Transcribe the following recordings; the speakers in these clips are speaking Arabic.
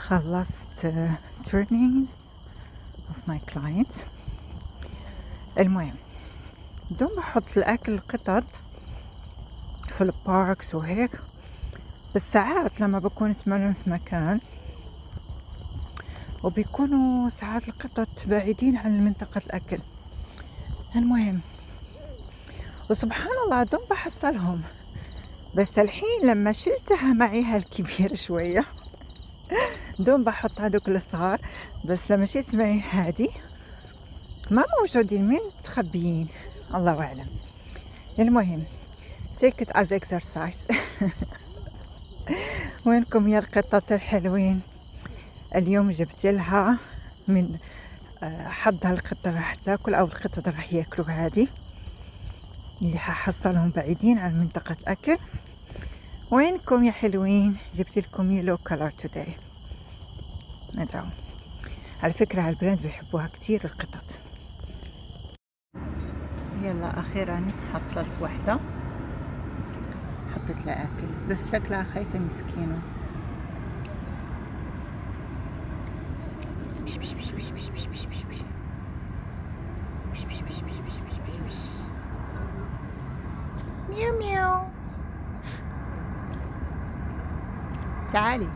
خلصت trainings of my clients. المهم دوم بحط الأكل القطط في الباركس وهيك، بس ساعات لما بكون اتمرن في مكان وبيكونوا ساعات القطط بعيدين عن منطقة الأكل. المهم وسبحان الله دوم بحصلهم، بس الحين لما شلتها معي هالكبير شوية دوم بحط هادوك الصغار، بس لما شلت معي هادي ما موجودين، من متخبيين الله أعلم. المهم take it as exercise. وينكم يا القطط الحلوين؟ اليوم جبت لها من حظها القطة راح تاكل او القطط راح ياكلوا هذه اللي ححصلهم بعيدين عن منطقة الاكل. وينكم يا حلوين؟ جبت لكم يلو كلر توداي. ندعو على فكرة هالبراند بيحبوها كتير القطط. يلا اخيرا حصلت واحدة حطيت لها اكل، بس شكلها خايفة مسكينة. ميو ميو تعالي.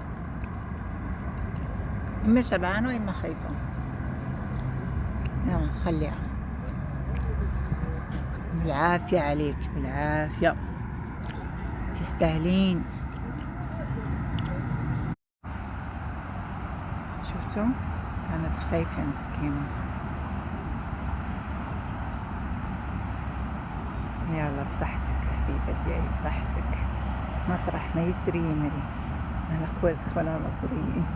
اما شبعانة واما خايفة. يلا خليها بالعافية عليك، بالعافية تستاهلين. شفتوا كانت خايفة مسكينة. يلا بصحتك حبيبة ديالي، بصحتك مطرح ما يسري يمري على قولة اخوانا المصريين.